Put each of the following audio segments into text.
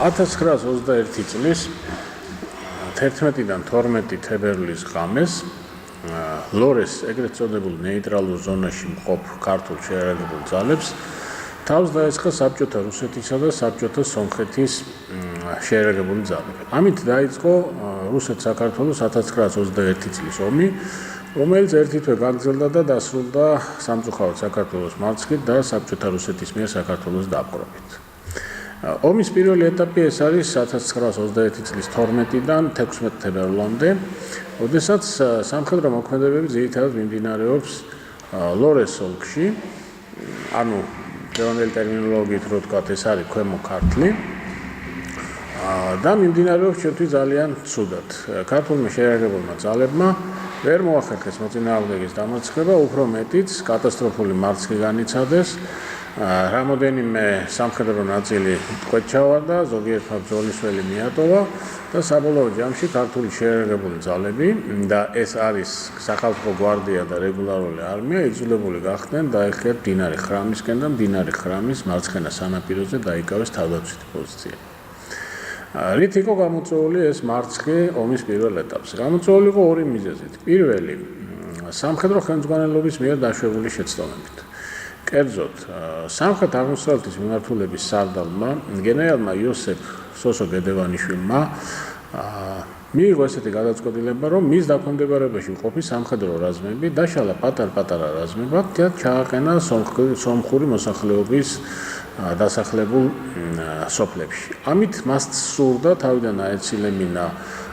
1921 წლის 11-დან 12 თებერვლის ღამეს ლორეს ეგრეთ წოდებულ ნეიტრალურ ზონაში მყოფ ქართულ შეიარაღებულ ძალებს თავს დაესხა საბჭოთა რუსეთისა და საბჭოთა სომხეთის შეიარაღებული ძალები. ამით დაიწყო რუსეთ-საქართველოს 1921 წლის ომი, რომელიც ერთი თვე გაგრძელდა და დასრულდა სამწუხაროდ საქართველოს მარცხით და საბჭოთა რუსეთის მიერ საქართველოს დაპყრობით. ომის პირველი ეტაპი ეს არის 1921 წლის 12-დან 16 თებერვლამდე, როდესაც სამხედრო მოქმედებები ძირითადად მიმდინარეობს ლორეს ოლქში, ანუ ეროვნული ტერმინოლოგიით რო ვთქვათ, ეს არის ქვემო ქართლი და მიმდინარეობს ჩვენთვის ძალიან ცუდად. ქართულმა შეიარაღებულმა ძალებმა ვერ მოახერხეს მოწინააღმდეგის დამარცხება, უფრო მეტიც კატასტროფული მარცხი განიცადეს. რამოდენიმე სამხედრო ნაწილი ტყვედ ჩავარდა, ზოგიერთმა ბრძოლისველი მიატოვა და საბოლოო ჯამში ქართული შეიარაღებული ძალები და ეს არის სახალხო გვარდია და რეგულარული არმია იძულებული გახდნენ დაეხიათ მდინარე ხრამისკენ და მდინარე ხრამის მარცხენა სანაპიროზე დაიკავეს თავდაცვითი პოზიცია. რით იყო გამოწვეული ეს მარცხი ომის პირველ ეტაპზე? გამოწვეული იყო ორი მიზეზით. პირველი, სამხედრო ხელმძღვანელობის მიერ დაშვებული შეცდომებით. კერძოდ, სამხრეთ-აღმოსავლეთის მიმართულების სარდალმა გენერალმა იოსებ სოსო-გედევანიშვილმა მიიღო ესეთი გადაწყვეტილება, რომ მის დაქვემდებარებაში მყოფი სამხედრო რაზმები დაშალა პატარ-პატარა რაზმებად და ჩააყენა სომხური მოსახლეობის დასახლებულ სოფლებში. ამით მას სურდა თავიდან აეცილებინა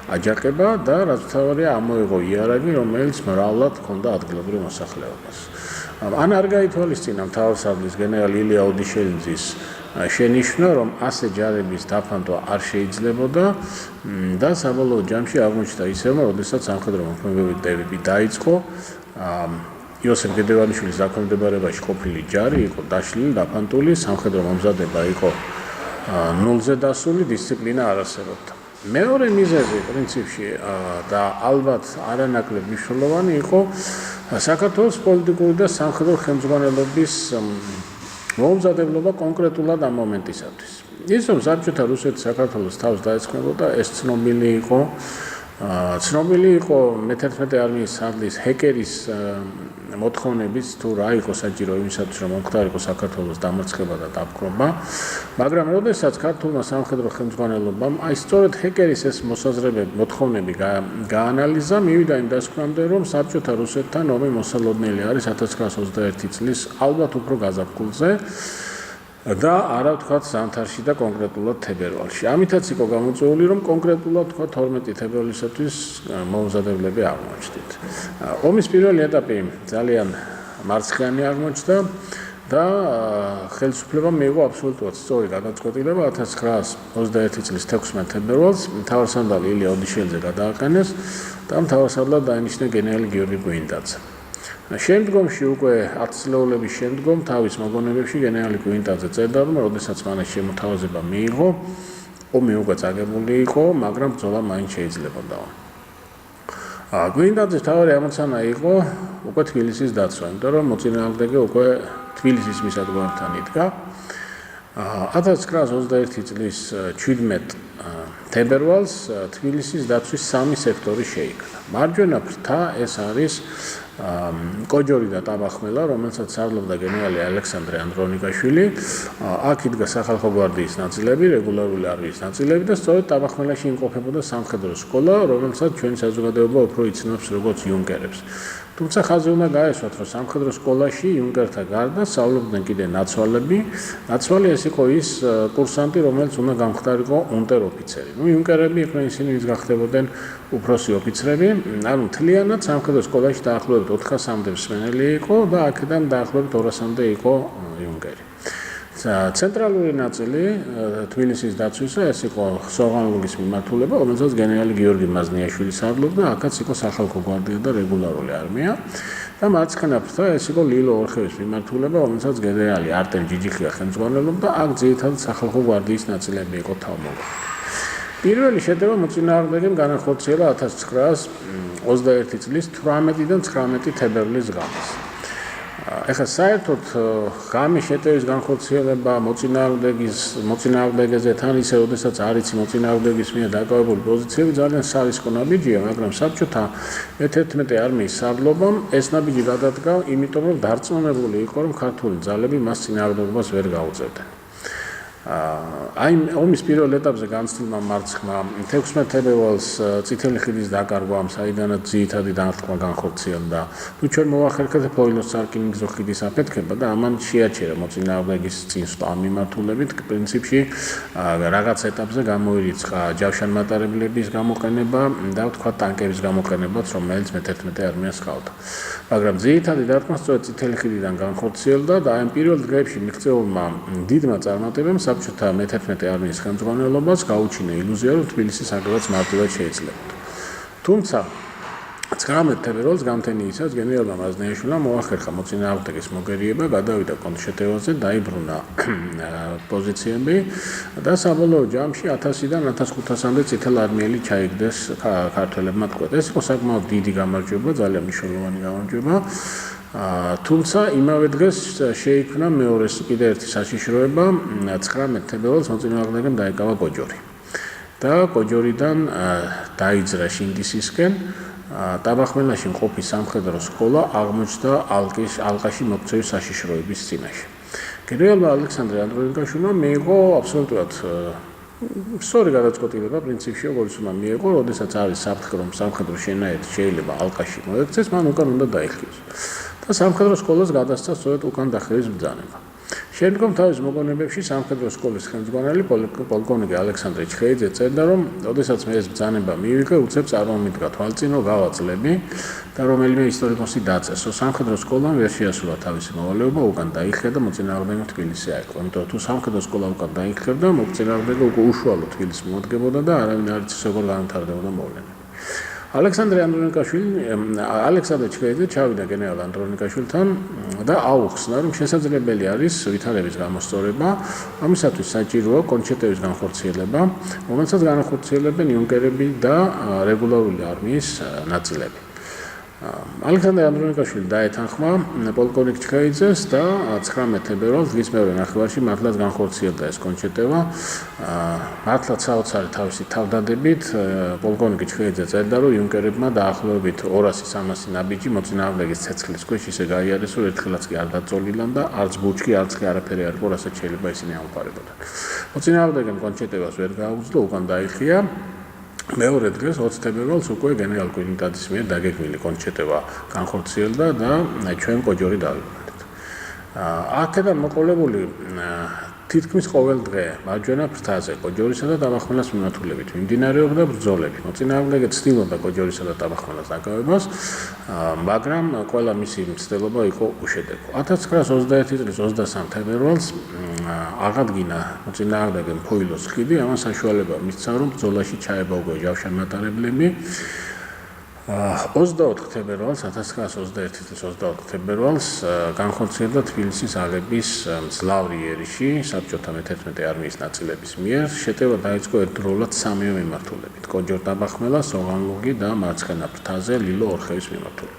აჯანყება და რაც მთავარია ამოიღო იარაღი, რომელიც მრავლად ჰქონდა ადგილობრივ მოსახლეობას. ან არ გაითვალისწინა მთავარსარდლის გენერალ ილია ოდიშელიძის შენიშვნა, რომ ასე ჯარების დაფანტვა არ შეიძლებოდა და საბოლოო ჯამში აღმოჩნდა ისევ, როდესაც სამხედრო მოქმედებები დაიწყო, იოსებ გედევანიშვილის დაქვემდებარებაში ყოფილი ჯარი იყო დაშლილი, დაფანტული, სამხედრო მომზადება იყო ნულზე დასული, დისციპლინა არ არსებობდა. მეორე მიზეზი პრინციპში და ალბათ არანაკლებ მნიშვნელოვანი იყო საქართველოს პოლიტიკური და სამხედრო ხელმძღვანელობის მომზადებლობა კონკრეტულად ამ მომენტისათვის. ის რომ საბჭოთა რუსეთი საქართველოს თავს დაესხმებოდა, ეს ცნობილი იყო. ცნობილი იყო მე-11 არმიის სარდლის ჰეკერის მოთხოვნების თუ რა იყო საჭირო იმისათვის, რომ მომხდარიყო საქართველოს დამარცხება და დაპყრობა, მაგრამ როდესაც ქართულმა სამხედრო ხელმძღვანელობამ აი სწორედ ჰეკერის ეს მოთხოვნები გაანალიზა, მივიდა იმ დასკვნამდე, რომ საბჭოთა რუსეთთან ომი მოსალოდნელი არის 1921 წლის ალბათ უფრო გაზაფხულზე და არა ვთქვათ ზამთარში და კონკრეტულად თებერვალში. ამითაც იყო გამოწვეული, რომ კონკრეტულად ვთქვათ 12 თებერვლისათვის მომზადებლები აღმოჩნდით. ომის პირველი ეტაპი ძალიან მარცხიანი აღმოჩნდა და ხელისუფლებამ მიიღო აბსოლუტურად სწორი გადაწყვეტილება 1921 წლის 16 თებერვალს მთავარსარდალი ილია ოდიშელიძე გადააყენეს და მთავარსარდლად დაინიშნა გენერალი გიორგი გვინტაძე. შემდგომში უკვე 10 წლეულების შემდგომ თავის მოგონებებში გენერალი გვინტაძე წერდა, რომ როდესაც მან შემოთავაზება მიიღო, ომი უკვე წაგებული იყო, მაგრამ ბრძოლა მაინც შეიძლებოდა. გვინტაძის მთავარი ამოცანა იყო უკვე თბილისის დაცვა, იმიტომ რომ მოწინააღმდეგე უკვე თბილისის მისადგომებთან იდგა. 1921 წლის 17 თებერვალს თბილისის დაცვის 3 სექტორი შეიქმნა. მარჯვენა ფრთა ეს არის კოჯორი და ტაბახმელა, რომელსაც სარდლობდა გენერალი ალექსანდრე ანდრონიკაშვილი. აქ იდგა სახალხო გვარდიის ნაწილები, რეგულარული არმიის ნაწილები და სწორედ ტაბახმელაში იმყოფებოდა სამხედრო სკოლა, რომელსაც ჩვენი საზოგადოება უფრო იცნობს როგორც იუნკერებს. თუმცა ხაზი უნდა გაესვათ, რომ სამხედრო სკოლაში იუნკერთა გარდა სწავლობდნენ კიდე ნაცვალები. ნაცვალი ეს იყო ის კურსანტი, რომელიც უნდა გამხდარიყო უნტერ-ოფიცერი. იუნკერები იყვნენ ისინი, ვის გახდებოდნენ უფროსი ოფიცრები, ანუ მთლიანად სამხედრო სკოლაში დაახლოებით 400-მდე მსმენელი იყო და აქედან დაახლოებით 200-მდე იყო იუნკერი. ცენტრალური ნაწილი თბილისის დაცვისა ეს იყო სოღანლუგის მიმართულება, რომელსაც გენერალი გიორგი მაზნიაშვილი სარდლობდა, აქაც იყო სახალხო გვარდია და რეგულარული არმია და მარცხენა ფრთა ეს იყო ლილო ორხევის მიმართულება, რომელსაც გენერალი არტემ ჯიჯიხია ხელმძღვანელობდა, აქ ძირითადად სახალხო გვარდიის ნაწილები იყო თავმოყრილი. პირველი შეტევა მოწინააღმდეგემ განახორციელა 1921 წლის 18-დან 19 თებერვლის ღამეს. ეხლა საერთოდ ღამის შეტევის განხორციელება მოწინააღმდეგეზე თან ისე, როდესაც არ იცი მოწინააღმდეგის მიერ დაკავებული პოზიციები ძალიან სარისკო ნაბიჯია, მაგრამ საბჭოთა მე-11 არმიის სარდლობამ ეს ნაბიჯი გადადგა, იმიტომ რომ დარწმუნებული იყო, რომ ქართული ძალები მას წინააღმდეგობას ვერ გაუწევდნენ. აი ომის პირველ ეტაპზე განცდილმა მარცხმა 16 თებერვალს წითელი ხიდის დაკარგვამ, საიდანაც ძირითადი დარტყმა განხორციელდა. თუ ჩვენ მოვახერხეთ ფოილოს სარკინიგზო ხიდის აფეთქება და ამან შეაჩერა მოწინააღმდეგის წინსვლა ამ მიმართულებით, პრინციპში რაღაც ეტაპზე გამოირიცხა ჯავშანმატარებლების გამოყენება და ვთქვათ ტანკების გამოყენებაც, რომელიც მე-11 არმიას ჰყავდა. მაგრამ ძირითადი დარტყმა სწორედ წითელი ხიდიდან განხორციელდა და აი პირველ დღეებში მიღწეულმა დიდმა წარმატებამ საბჭოთა მე-11 არმიის ხელმძღვანელობას გაუჩინა ილუზია, რომ თბილისის აგებაც მარტივად შეეძლებოდა. თუმცა 19 თებერვალს გამთენიისას გენერალმა მაზნიაშვილმა მოახერხა მოწინააღმდეგის მოგერიება, გადავიდა კონტრშეტევაზე, დაიბრუნა პოზიციები და საბოლოო ჯამში 1000-დან 1500-მდე წითელ არმიელი ჩაიგდეს ქართველებმა თკვეთ. ეს იყო საკმაოდ დიდი გამარჯვება, ძალიან მნიშვნელოვანი გამარჯვება. თუმცა იმავე დღეს შეიქმნა მეორე კიდე ერთი საშიშროება, 19 თებერვალს მოწინააღმდეგემ დაიკავა კოჯორი. და კოჯორიდან დაიძრა შინდისისკენ, ტაბახმელაში მყოფი სამხედრო სკოლა აღმოჩნდა ალყაში მოქცევის საშიშროების წინაშე. გენერალმა ალექსანდრე ანდრონიკაშვილმა მიიღო აბსოლუტურად სწორი გადაწყვეტილება პრინციპში, როგორც უნდა მიიღო, როდესაც არის საფრთხე, რომ სამხედრო შენაერთი შეიძლება ალყაში მოექცეს, მან უკან უნდა დაიხიოს. და სამხედრო სკოლას გადასცა სწორედ უკან დახევის ბრძანება. შემდგომ თავის მოგონებებში სამხედრო სკოლის ხელმძღვანელი პოლკოვნიკი ალექსანდრე ჩხეიძე წერდა, რომ როდესაც მე ეს ბრძანება მივიღე, უცებ წარმომიდგა თვალწინო გავაწლები და რომელიმე ისტორიკოსი დაწესო. სამხედრო სკოლამ ვერ შეასრულა თავისი მოვალეობა, უკან დაიხია და მოწინააღმდეგე თბილისში აიყო. იმიტომ რომ თუ სამხედრო სკოლა უკან დაიხებდა, მოწინააღმდეგე უკვე უშუალოდ თბილისს მოადგებოდა და არავინ არ იცის როგორ განვითარდებოდა მოვლენები. ალექსანდრე ჩხეიძე ჩავიდა გენერალ ანდრონიკაშვილთან და აუხსნა, რომ შესაძლებელი არის ვითარების გამოსწორება, ამისათვის საჭიროა კონჩეტევის განხორციელება, რომელსაც განახორციელებენ იუნკერები და რეგულარული არმიის ნაწილები. ალექსანდრე ანდრონიკაშვილი დაეთანხმა პოლკოვნიკ ჩხეიძეს და 19 თებერვალს დღის მეორე ნახევარში მართლაც განხორციელდა ეს კონჩეტევა. მართლაც საოცარი თავისი თავდადებით პოლკოვნიკ ჩხეიძე წერდა, რომ იუნკერებმა დაახლოებით 200-300 ნაბიჯი მოწინააღმდეგის ცეცხლის ქვეშ ისე გაიარეს, რომ ერთხელაც კი არ დაწოლილან და არც ბუჩქი, არც კი არაფერი არ იყო, რასაც შეიძლება ისინი ამყარებოდნენ. მოწინააღმდეგემ კონჩეტევას ვერ გაუძლო, უკან დაიხია. მეორე დღეს 20 თებერვალს უკვე გენერალ კვინტაძის მიერ დაგეგმილი კონჩეტევა განხორციელდა და ჩვენ კოჯორი დავიბრუნეთ. აქედან მოყოლებული თითქმის ყოველ დღე მარჯვენა ფრთაზე კოჯორისა და ტაბახმელას მიმართულებით მიმდინარეობდა ბრძოლები. მოწინააღმდეგე ცდილობდა კოჯორისა და ტაბახმელას დაკავებას, მაგრამ ყველა მისი მცდელობა იყო უშედეგო. 1921 წლის 23 თებერვალს აღადგინა მოწინააღმდეგემ ფოილოს ხიდი, ამან საშუალება მისცა, რომ ბრძოლაში ჩაებაუგო ჯავშანმატარებლები. 24 თებერვალს 1921 წლის 24 თებერვალს განხორციელდა თბილისის აღების მძლავრი იერიში საბჭოთა მე-11 არმიის ნაწილების მიერ. შეტევა დაიწყო ერთდროულად სამივე მიმართულებით: კოჯორ-ტაბახმელა, სოღანლუღი და მარცხენა ფრთაზე ლილო ორხევის მიმართულებით.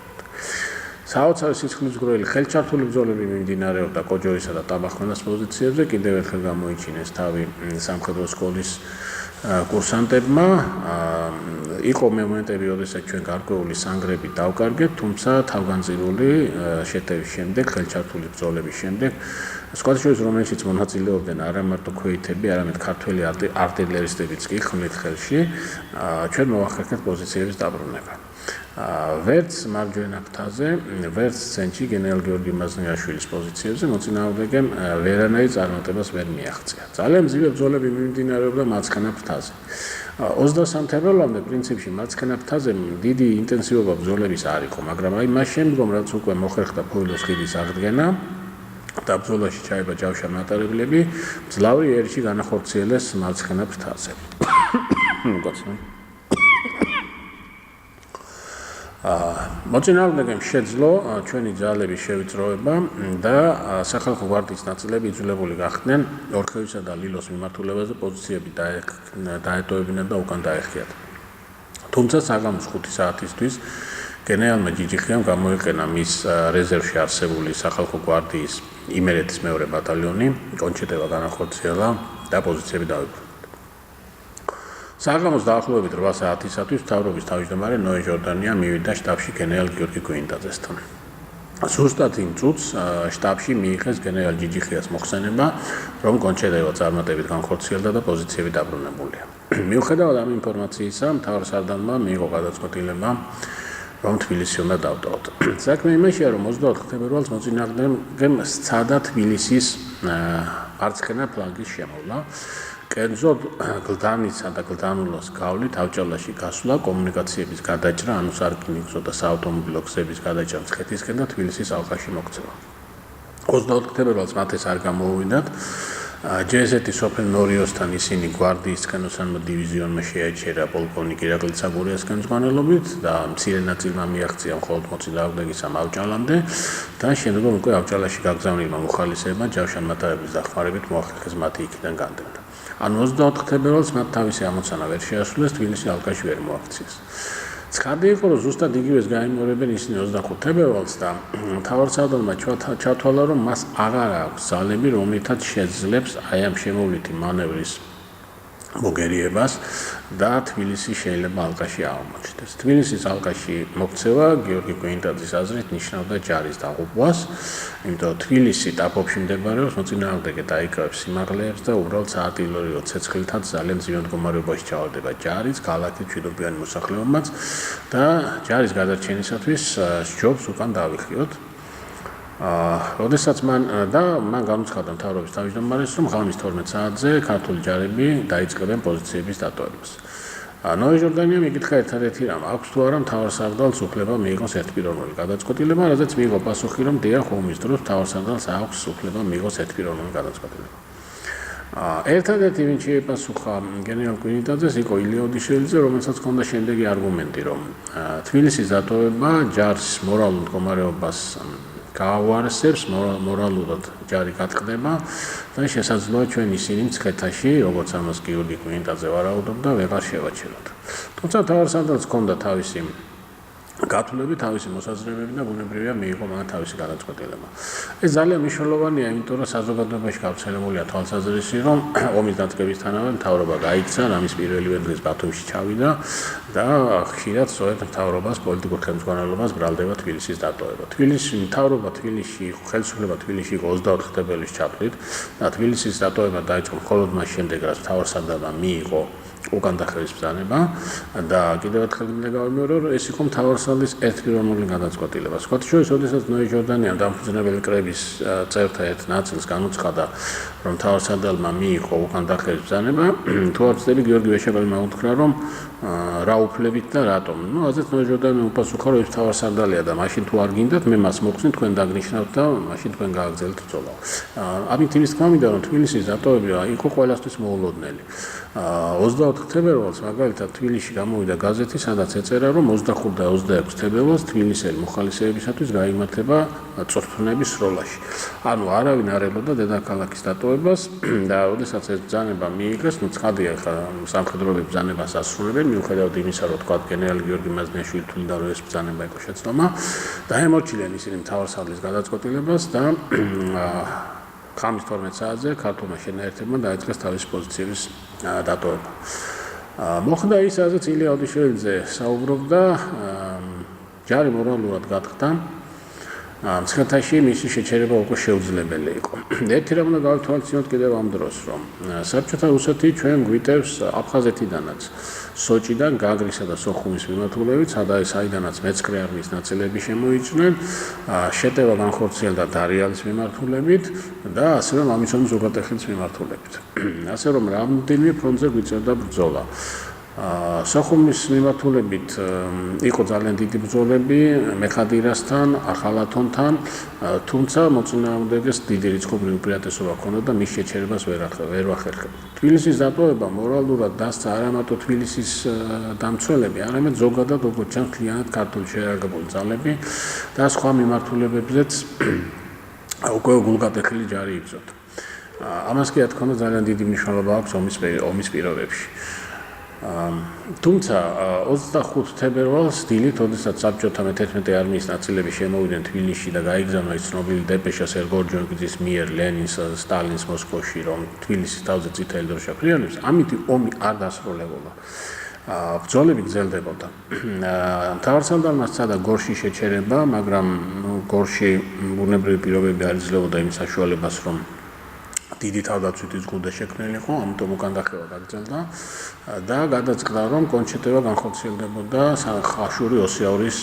საოცარი სისხლისმგროველი ხელჩართული ბრძოლები მიმდინარეობდა კოჯორისა და ტაბახმელას პოზიციებზე. კიდევ ერთხელ გამოიჩინეს თავი სამხედრო სკოლის კურსანტებმა. იყო მომენტები, როდესაც ჩვენ გარკვეული სანგრები დავკარგეთ, თუმცა თავგანწირული შეტევის შემდეგ, ხელჩართული ბრძოლების შემდეგ, სხვათა შორის რომელშიც მონაწილეობდნენ არა მარტო ქვეითები, არამედ ქართველი არტილერისტებიც კი ხმლით ხელში, ჩვენ მოვახერხეთ პოზიციების დაბრუნება. ვერც მარჯვენა ფრთაზე, ვერც ცენტრში გენერალ გიორგი მაზნიაშვილის პოზიციებზე მოწინააღმდეგემ ვერანაირ წარმატებას ვერ მიაღწია. ძალიან მძიმე ბრძოლები მიმდინარეობდა მარცხენა ფრთაზე. 23 თებერვალამდე პრინციპში მარცხენა ფრთაზე დიდი ინტენსივობა ბრძოლების არ იყო, მაგრამ აი მას შემდგომ, რაც უკვე მოხერხდა ფოილოს ხიდის აღდგენა და ბრძოლაში ჩაება ჯავშანმატარებლები, მძლავრი იერიში განახორციელეს მარცხენა ფრთაზე. მოწინააღმდეგემ შეძლო ჩვენი ძალების შევიწროება და სახალხო გვარდიის ნაწილები იძულებული გახდნენ ორხევისა და ლილოს მიმართულებაზე პოზიციები დაეტოვებინათ და უკან დაეხიათ. თუმცა საღამოს 5 საათისთვის გენერალმა ჯიჯიხიამ გამოიყენა მის რეზერვში არსებული სახალხო გვარდიის იმერეთის მეორე ბატალიონი, კონჩეტევა განახორციელა და პოზიციები დაუბრუნდა. საღამოს დაახლოებით 8 საათისათვის მთავრობის თავმჯდომარე ნოე ჟორდანია მივიდა შტაბში გენერალ გიორგი გვინტაძესთან. ზუსტად იმ წუთს შტაბში მიიღეს გენერალ ჯიჯიხიას მოხსენება, რომ კონჩეტევა წარმატებით განხორციელდა და პოზიციები დაბრუნებულია. მიუხედავად ამ ინფორმაციისა, მთავარსარდალმა მიიღო გადაწყვეტილება, რომ თბილისი უნდა დავტოვოთ. საქმე იმაშია, რომ 24 თებერვალს მოწინააღმდეგემ სცადა თბილისის მარცხენა ფლანგის შემოვლა. კერძოდ გლდანისა და გლდანულოს გავლით ავჭალაში გასვლა, კომუნიკაციების გადაჭრა, ანუ სარკინიგზო და საავტომობილო გზების გადაჭრა მცხეთისკენ და თბილისის ალყაში მოქცევა. 24 თებერვალს მათ ეს არ გამოუვიდათ. ჯეზეთი სოფელ ნორიოსთან ისინი გვარდიის ცხენოსანო დივიზიონმა შეაჩერა პოლკოვნიკ ირაკლი საგურიას ხელმძღვანელობით და მცირე ნაწილმა მიაღწია მხოლოდ მოწინააღმდეგისამ ავჭალამდე და შემდგომ უკვე ავჭალაში გაგზავნილმა მოხალისეებმა ჯავშანმატარების დახმარებით მოახერხეს მათი იქიდან განდევნა. ანუ 24 თებერვალს მათ თავისი ამოცანა ვერ შეასრულეს, თბილისი ალყაში ვერ მოაქციეს. ცხადი იყო, რომ ზუსტად იგივეს გაიმეორებენ ისინი 25 თებერვალს და მთავარსარდალმა ჩათვალა, რომ მას აღარ აქვს ძალები, რომლითაც შეძლებს აი ამ შემოვლითი მანევრის მოგერიებას და თბილისი შეიძლება ალყაში აღმოჩნდეს. თბილისის ალყაში მოქცევა გიორგი გვინტაძის აზრით ნიშნავდა ჯარის დაღუპვას, იმიტომ რომ თბილისი ტაფობში მდებარეობს, მოწინააღმდეგე დაიკავებს სიმაღლეებს და უბრალოდ საარტილერიო ცეცხლითაც ძალიან მძიმე მდგომარეობაში ჩავარდება ჯარის, ქალაქის მშვიდობიანი მოსახლეობაც და ჯარის გადარჩენისათვის სჯობს უკან დავიხიოთ. როდესაც მან განუცხადა მთავრობის თავმჯდომარეს, რომ ღამის 12 საათზე ქართული ჯარები დაიწყებენ პოზიციების დატოვებას. ნოე ჟორდანიამ იკითხა ერთადერთი რამ აქვს თუ არა მთავარსარდალს უფლება მიიღოს ერთპიროვნული გადაწყვეტილება, რაზეც მიიღო პასუხი, რომ დიახ, ომის დროს მთავარსარდალს აქვს უფლება მიიღოს ერთპიროვნული გადაწყვეტილება. ერთადერთი ვინც შეეპასუხა გენერალ გვინტაძეს იყო ილია ოდიშელიძე, რომელსაც ჰქონდა შემდეგი არგუმენტი, რომ თბილისის დატოვება ჯარის მორალურ მდგომარეობას გაავარესებს, მორალურად ჯარი გატყდება და შესაძლოა ჩვენ ისინი მცხეთაში, როგორც ამას გიორგი გვინტაძე ვარაუდობდა, ვეღარ შევაჩეროთ. თუმცა მთავარსარდალს ჰქონდა თავისი გათვლები, თავისი მოსაზრებები და ბუნებრივია მიიღო მან თავისი გადაწყვეტილება. ეს ძალიან მნიშვნელოვანია, იმიტომ რომ საზოგადოებაში გავრცელებულია თვალსაზრისი, რომ ომის დაწყებისთანავე მთავრობა გაიქცა, რამის პირველივე დღეს ბათუმში ჩავიდა და ხშირად სწორედ მთავრობას პოლიტიკურ ხელმძღვანელობას ბრალდება თბილისის დატოვება. მთავრობა თბილისში იყო, ხელისუფლება თბილისში იყო 24 თებერვლის ჩათვლით და თბილისის დატოვება დაიწყო მხოლოდ მას შემდეგ, რაც მთავარსარდალმა მიიღო უკან დახევის ბრძანება და კიდევ ერთხელ მინდა გავიმეორო, რომ ეს იყო მთავარსარდალის ერთპიროვნული გადაწყვეტილება. სხვათა შორის, როდესაც ნოე ჟორდანიამ დამფუძნებელი კრების წევრთა ერთ ნაწილს განუცხადა, რომ მთავარსარდალმა მიიღო უკან დახევის ბრძანება, თუ არ ვცდები, გიორგი ვეშაპალმა უთხრა, რომ რა უფლებით და რატომ. ასეც ნოე ჟორდანიამ უპასუხა, რომ ეს მთავარსარდალია და მაშინ თუ არ გინდათ, მე მას მოხსნით, თქვენ დაგნიშნავთ და მაშინ თქვენ გააგრძელებთ ბრძოლა. ამით იმის თქმა მინდა, რომ თბილისის დატოვება იყო ყველასთვის მოულოდნელი. 24 თებერვალს მაგალითად თბილისში გამოვიდა გაზეთი, სადაც ეწერა, რომ 25 და 26 თებერვალს თბილისელი მოხალისეებისათვის გაიმართება წვრთნების სროლაში. ანუ არავინ არ ელოდა დედაქალაქის დატოვებას და როდესაც ეს ბრძანება მიიღეს, ცხადია ხა სამხედროები ბრძანებას ასრულებენ, მიუხედავად იმისა, რომ თქვა გენერალ გიორგი მაზნიაშვილი თვლიდა, რომ ეს ბრძანება იყო შეცდომა, დაემორჩილნენ ისინი მთავარსარდლის გადაწყვეტილებას და ღამის 12 საათზე ქართულმა შენაერთებმა დაიწყეს თავისი პოზიციების დატოვება. მოხდა ის, რაზეც ილია ოდიშელიძე საუბრობდა, ჯარი მორალურად გატყდა, მცხეთაში მისი შეჩერება უკვე შეუძლებელი იყო. ერთი რამ უნდა გავთვალისწინოთ კიდევ ამ დროს, რომ საბჭოთა რუსეთი ჩვენ გვიტევს აფხაზეთიდანაც, სოჭიდან, გაგრისა და სოხუმის მიმართულებით, საიდანაც მეცხრე არმიის ნაწილები შემოიჭრნენ, შეტევა განხორციელდა დარიალის მიმართულებით და ასევე მამისონის ზოგადეხილის მიმართულებით. ასე რომ რამდენიმე ფრონტზე გვიწევდა ბრძოლა. სოხუმის მიმართულებით იყო ძალიან დიდი ბრძოლები მეხადირასთან, ახალათონთან, თუმცა მოწინააღმდეგეს დიდი რიცხობრივი უპირატესობა ჰქონდა და მის შეჩერებას ვერ ვახერხებდა. თბილისის დატოვება მორალურად დასცა არა მარტო თბილისის დამცველები, არამედ ზოგადად როგორც ჩანს მთლიანად ქართული შეიარაღებული ძალები და სხვა მიმართულებებზეც უკვე გულგატეხილი ჯარი იბრძოდა. ამას კი რა თქმა უნდა ძალიან დიდი მნიშვნელობა აქვს ომის პირობებში. თუმცა 25 თებერვალს დილით, როდესაც საბჭოთა მე-11 არმიის ნაწილები შემოვიდნენ თბილისში და გაიგზავნა ის ცნობილი დეპეშა სერგორჯონგიძის მიერ ლენინს, სტალინს მოსკოვში, რომ თბილისის თავზე წითელი დროშა ფრიალებს, ამით ომი არ დასრულებოდა. ბრძოლები გრძელდებოდა. მთავარსარდალმა სცადა გორში შეჩერება, მაგრამ გორში ბუნებრივი პირობები არ იძლეოდა იმ საშუალებას, რომ დიდი თავდაცვითი ზღუდე შექმნილიყო, ამიტომ უკან დახევა გაგრძელდა და გადაწყდა, რომ კონჩეტება განხორციელდებოდა ხაშური ოსიაურის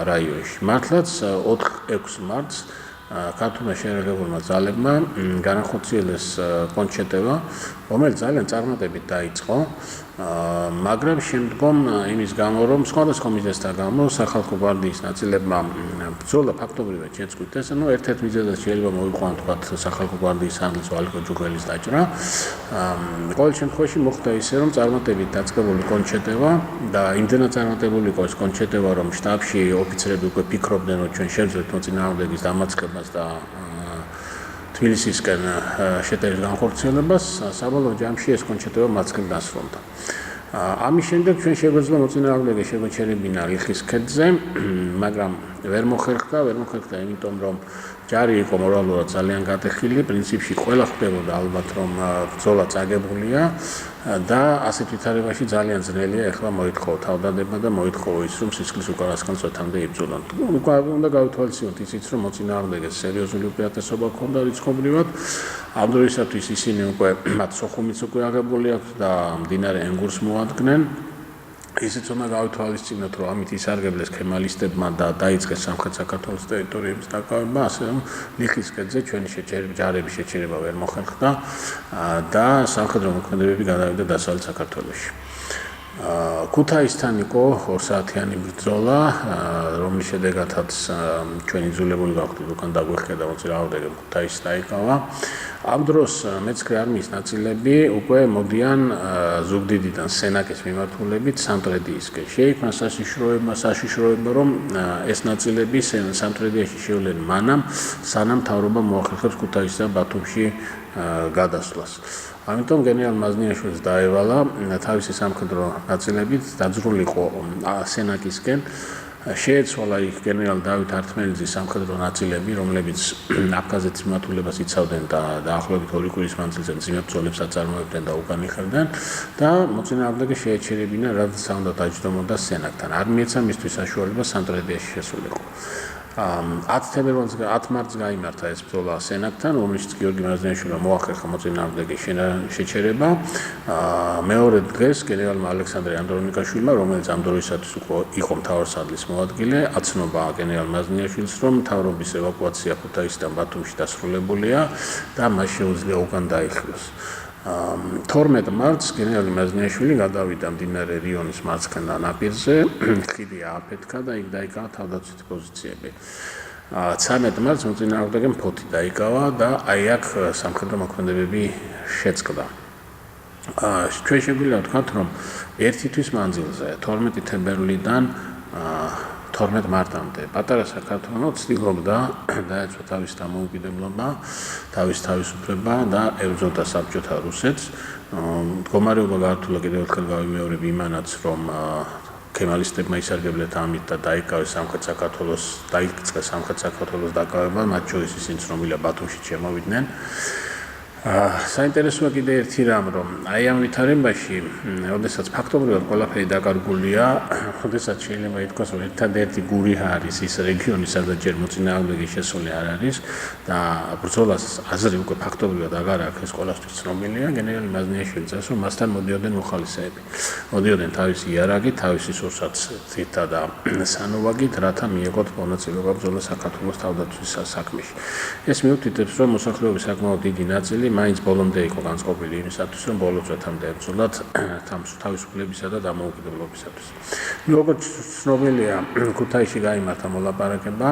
რაიონში. მართლაც 4-6 მარტს ქართულმა შეერაგებულმა ძალებმა განახორციელეს კონჩეტება, რომელიც ძალიან წარმატებით დაიწყო, მაგრამ შემდგომ იმის გამო, რომ სხვადასხვა მიზეზთა გამო სახალხო გვარდიის ნაწილებმა ბრძოლა ფაქტობრივად შეწყვიტეს, ერთ-ერთ მიზეზად შეიძლება მოიყვანოთ თქვათ სახალხო გვარდიის ანგლის ვალიკო ჯუღელის დაჭრა. ყოველ შემთხვევაში მოხდა ისე, რომ წარმატებით დაწყებული კონჩეტება და იმდენად წარმატებული იყო ეს კონჩეტება, რომ შტაბში ოფიცრები უკვე ფიქრობდნენ, რომ ჩვენ შევძლებთ მოწინააღმდეგის დამარცხებას და თბილისისკენ შეტევის განხორციელებას, საბოლოო ჯამში ეს კონჩეტება მარცხნივ დასრულდა. ამის შემდეგ ჩვენ შეგვეძლო მოწინააღმდეგე შეგვეჩერებინა ლიხის ქედზე, მაგრამ ვერ მოხერხდა, იმიტომ რომ ჯარი იყო მორალურად ძალიან გატეხილი, პრინციპში ყველა ხვდებოდა ალბათ, რომ ბრძოლა წაგებულია და ასეთ ვითარებაში ძალიან ძნელია ეხლა მოითხოვო თავდადება და მოითხოვო ის, რომ სისხლის უკანასკნელ წვეთამდე იბრძოლონ. უნდა გავითვალისწინოთ ისიც, რომ მოწინააღმდეგეს სერიოზული უპირატესობა ჰქონდა რიცხობრივად. ამ დროისათვის ისინი უკვე მათ სოხუმიც უკვე აღებული აქვს და მდინარე ენგურს მოადგნენ. ისიც უნდა გავითვალისწინოთ, რომ ამით ისარგებლეს ქემალისტებმა და დაიწყეს სამხრეთ საქართველოს ტერიტორიების დაკავება, ასე რომ ლიხის ქედზე ჩვენი ჯარების შეჩერება ვერ მოხერხდა და სამხედრო მოქმედებები გადავიდა დასავლეთ საქართველოში. ქუთაისთან იყო 2 საათიანი ბრძოლა, რომლის შედეგადაც ჩვენ იძულებული გავხდით უკან დაგვეხია და მოწინააღმდეგე ქუთაისს დაიკავა. ამ დროს მე-9 არმიის ნაწილები უკვე მოდიან ზუგდიდიდან სენაკის მიმართულებით სამტრედიისკენ. შეიქმნა საშიშროება, რომ ეს ნაწილები სამტრედიაში შევლენ მანამ, სანამ მთავრობა მოახერხებს ქუთაისსა და ბათუმში გადასვლას. ამიტომ გენერალ მაზნიაშვილს დაევალა თავისი სამხედრო ნაწილებით დაძრულიყო სენაკისკენ. შეეცვალა იქ გენერალ დავით ართმელიძის სამხედრო ნაწილები, რომლებიც აფხაზეთის მიმართულებას იცავდნენ და დაახლოებით 2 კვირის მანძილზე მძიმე ბრძოლებს აწარმოებდნენ და უკან იხევდნენ და მოწინააღმდეგე შეეჩერებინა, რაც უნდა დაჯდომოდა სენაკთან. არ მიეცა მისთვის საშუალება სამტრედიაში შესულიყო. 10 მარტს გაიმართა ეს ბრძოლა სენაკთან, რომელშიც გიორგი მაზნიაშვილმა მოახერხა მოწინააღმდეგე შეჩერება. მეორე დღეს გენერალმა ალექსანდრე ანდრონიკაშვილმა, რომელიც ამ დროისათვის იყო მთავარსარდლის მოადგილე, აცნობა გენერალ მაზნიაშვილს, რომ მთავრობის ევაკუაცია ქუთაისიდან ბათუმში დასრულებულია და მას შეუძლია უკან დაიხიოს. 12 მარტს გენერალი მაზნიაშვილი გადავიდა მდინარე რიონის მარცხენა ნაპირზე, ხიდი ააფეთქა და იქ დაიკავა თავდაცვითი პოზიციები. 13 მარტს მოწინააღმდეგემ ფოთი დაიკავა და აი აქ სამხედრო მოქმედებები შეწყდა. ჩვენ შეგვიძლია ვთქვათ, რომ ერთი თვის მანძილზე 12 თებერვლიდან 12 მარტამდე პატარა საქართველო ცდილობდა დაეცვა თავის დამოუკიდებლობა, თავის თავისუფლება და ებრძოდა საბჭოთა რუსეთს. მდგომარეობა გაართულა კიდევ ერთხელ გავიმეორებ იმანაც, რომ ქემალისტებმა ისარგებლეთ ამით და დაიკავეს სამხრეთ საქართველოს დაკავება, მათ შორის ისინი ცნობილია ბათუმში შემოვიდნენ. საინტერესოა კიდე ერთი რამ, რომ აი ამ ვითარებაში, როდესაც ფაქტობრივად ყველაფერი დაკარგულია, როდესაც შეიძლება ითქვას, რომ ერთადერთი გური არის ის რეგიონი, სადაც ჯერ მოწინააღმდეგე შესული არ არის და ბრძოლას აზრი უკვე ფაქტობრივად აღარ აქვს, ეს ყველასთვის ცნობილია. გენერალი მაზნიაშვილი წეს, რომ მასთან მოდიოდნენ მოხალისეები. მოდიოდნენ თავისი იარაღით, თავისი სურსათითა და სანოვაგით, რათა მიეღოთ მონაწილეობა ბრძოლას საქართველოს თავდაცვის საქმეში. ეს მიუთითებს, რომ მოსახლეობის საკმაოდ დიდი ნაწილი მაინც ბოლომდე იყო განწყობილი იმისათვის, რომ ბოლო წვეთამდე ებრძოლათ თავისუფლებისა და დამოუკიდებლობისათვის. როგორც ცნობილია, ქუთაისში გაიმართა მოლაპარაკება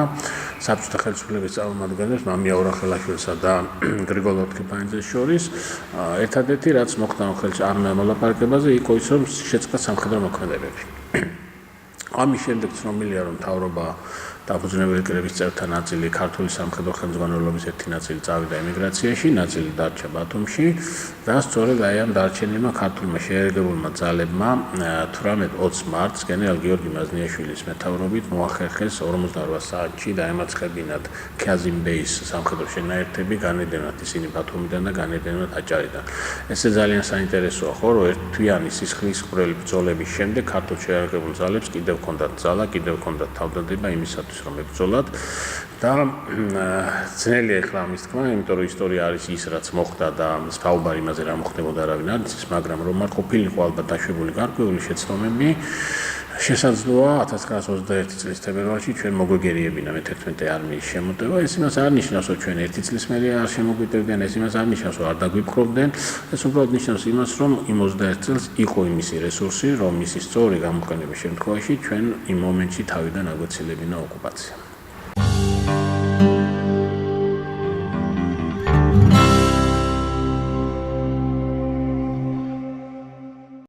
საბჭოთა ხელისუფლების წარმომადგენლებს მამია ორახელაშვილსა და გრიგოლ ოთხიფანიძეს შორის. ერთადერთი რაც მოხდა ამ მოლაპარაკებაზე იყო ის, რომ შეწყდა სამხედრო მოქმედებები. ამის შემდეგ ცნობილია, რომ მთავრობა დაფუძნებული კრების წევრთა ნაწილი ქართული სამხედრო ხელმძღვანელობის ერთი ნაწილი წავიდა ემიგრაციაში, ნაწილი დარჩა ბათუმში და სწორედ აი ამ დარჩენილმა ქართულმა შეერგებულმა ძალებმა 18-20 მარტს გენერალ გიორგი მაზნიაშვილის მეთაურობით მოახერხეს 48 საათში დაემაცხებინათ ქაზიმბეის სამხედრო შენაერთები, განედენათ ისინი ბათუმიდან და განედენათ აჭარიდან. ესე ძალიან საინტერესოა, ხო, რომ ერთთვიანი სისხლის ხვრელი ბრძოლების შემდეგ ქართულ შეერგებულ ძალებს კიდევ ჰქონდათ ძალა, კიდევ ჰქონდათ თავდადება იმისათვის, რომ ებრძოლათ და ძნელია ეხლა ამის თქმა, იმიტომ რომ ისტორია არის ის, რაც მოხდა და საუბარი იმაზე რა მოხდებოდა არავინ არ იცის, მაგრამ რომ არ ყოფილიყო ალბათ დაშვებული გარკვეული შეცდომები, შესაძლოა 1921 წლის თებერვალში ჩვენ მოგვეგერიებინა მე-11 არმიის შემოტევა. ეს იმას არ ნიშნავს, რომ ჩვენ ერთი წლის მერე არ შემოგვიტევდნენ, ეს იმას არ ნიშნავს, რომ არ დაგვიფრხობდნენ. ეს უბრალოდ ნიშნავს იმას, რომ იმ 21 წელს იყო იმისი რესურსი, რომ მისი სწორი გამოყენების შემთხვევაში ჩვენ იმ მომენტში თავიდან აგვეცილებინა ოკუპაცია.